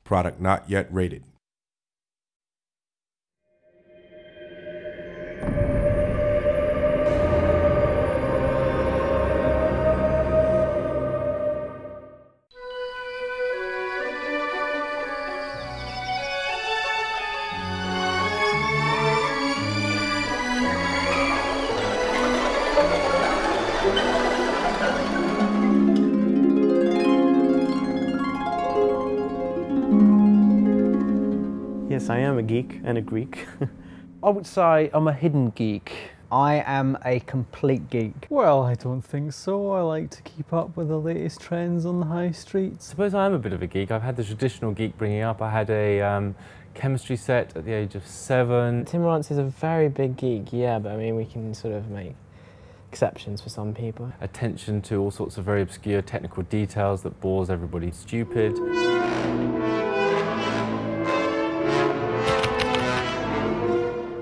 Product not yet rated. Yes, I am a geek and a Greek. I would say I'm a hidden geek. I am a complete geek. Well, I don't think so. I like to keep up with the latest trends on the high streets. I suppose I am a bit of a geek. I've had the traditional geek bringing up. I had a chemistry set at the age of 7. Tim Rance is a very big geek, yeah, but I mean, we can sort of make exceptions for some people. Attention to all sorts of very obscure technical details that bores everybody stupid.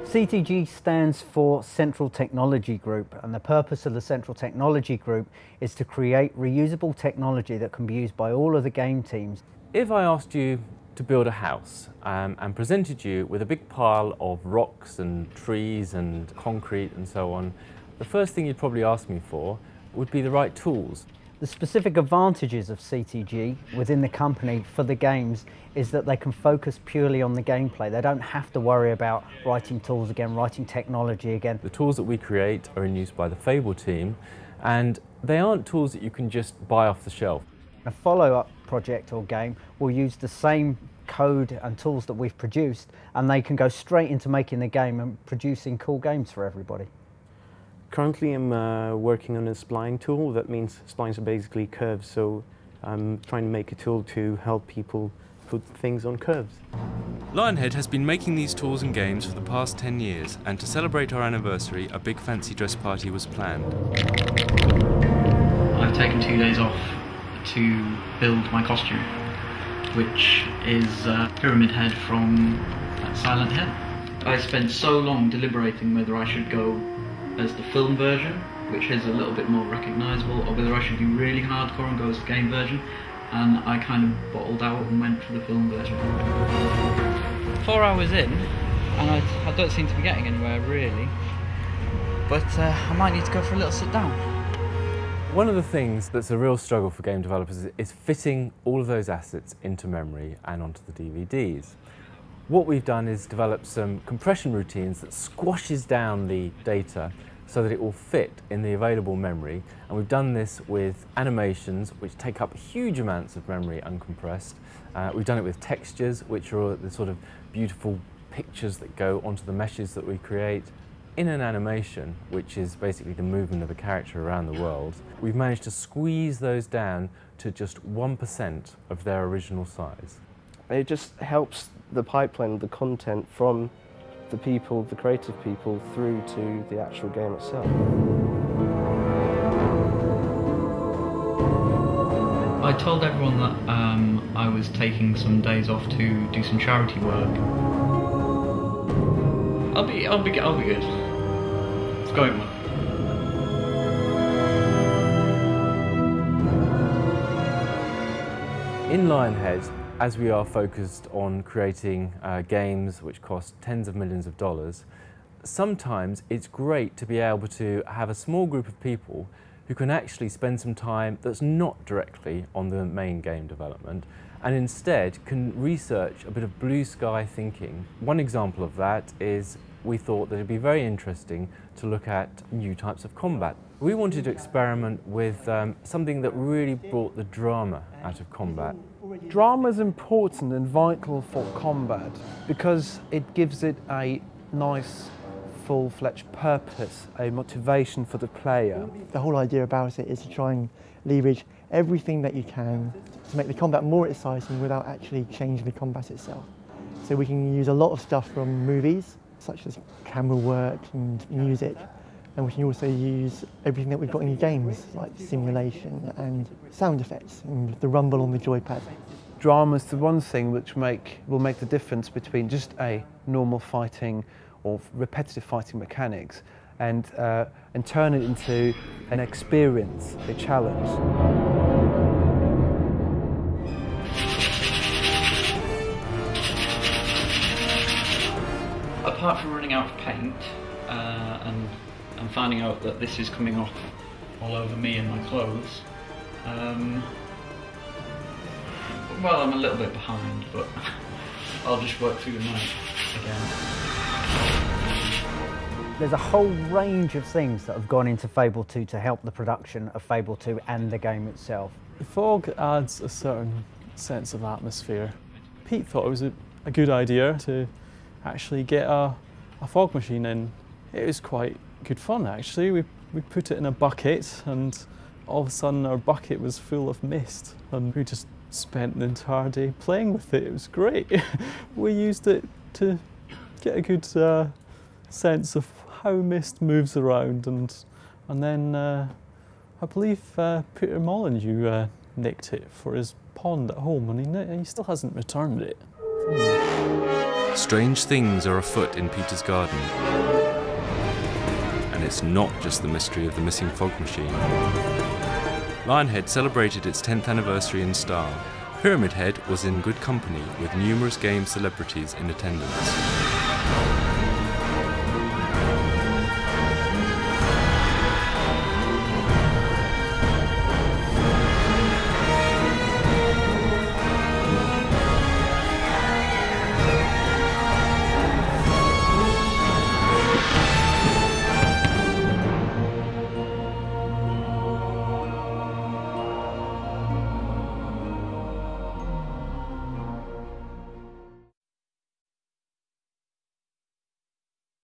CTG stands for Central Technology Group, and the purpose of the Central Technology Group is to create reusable technology that can be used by all of the game teams. If I asked you to build a house and presented you with a big pile of rocks and trees and concrete and so on, the first thing you'd probably ask me for would be the right tools. The specific advantages of CTG within the company for the games is that they can focus purely on the gameplay. They don't have to worry about writing tools again, writing technology again. The tools that we create are in use by the Fable team, and they aren't tools that you can just buy off the shelf. A follow-up project or game will use the same code and tools that we've produced, and they can go straight into making the game and producing cool games for everybody. Currently I'm working on a spline tool. That means splines are basically curves, so I'm trying to make a tool to help people put things on curves. Lionhead has been making these tools and games for the past 10 years, and to celebrate our anniversary, a big fancy dress party was planned. I've taken 2 days off to build my costume, which is Pyramid Head from Silent Hill. I spent so long deliberating whether I should go as the film version, which is a little bit more recognisable, or whether I should be really hardcore and go as the game version, and I kind of bottled out and went for the film version. 4 hours in, and I don't seem to be getting anywhere really, but I might need to go for a little sit down. One of the things that's a real struggle for game developers is fitting all of those assets into memory and onto the DVDs. What we've done is develop some compression routines that squashes down the data so that it will fit in the available memory, and we've done this with animations which take up huge amounts of memory uncompressed. We've done it with textures, which are the sort of beautiful pictures that go onto the meshes that we create. In an animation, which is basically the movement of a character around the world, we've managed to squeeze those down to just 1% of their original size. It just helps the pipeline, the content from the people, the creative people, through to the actual game itself. I told everyone that I was taking some days off to do some charity work. I'll be good. It's going well. In Lionhead, as we are focused on creating games which cost tens of millions of dollars, sometimes it's great to be able to have a small group of people who can actually spend some time that's not directly on the main game development, and instead can research a bit of blue sky thinking. One example of that is we thought that it'd be very interesting to look at new types of combat. We wanted to experiment with something that really brought the drama out of combat. Drama is important and vital for combat because it gives it a nice, full-fledged purpose, a motivation for the player. The whole idea about it is to try and leverage everything that you can to make the combat more exciting without actually changing the combat itself. So we can use a lot of stuff from movies, such as camera work and music, and we can also use everything that we've got in games, like simulation and sound effects and the rumble on the joypad. Drama is the one thing which will make the difference between just a normal fighting or repetitive fighting mechanics and turn it into an experience, a challenge. apart from running out of paint and finding out that this is coming off all over me and my clothes, well, I'm a little bit behind, but I'll just work through the night again. There's a whole range of things that have gone into Fable 2 to help the production of Fable 2 and the game itself. The fog adds a certain sense of atmosphere. Pete thought it was a good idea to actually get a fog machine in. It was quite good fun actually. We put it in a bucket and all of a sudden our bucket was full of mist and we just spent the entire day playing with it. It was great. We used it to get a good sense of how mist moves around, and then I believe Peter Molyneux nicked it for his pond at home, and he still hasn't returned it. Strange things are afoot in Peter's garden. And it's not just the mystery of the missing fog machine. Lionhead celebrated its 10th anniversary in style. Pyramid Head was in good company with numerous game celebrities in attendance.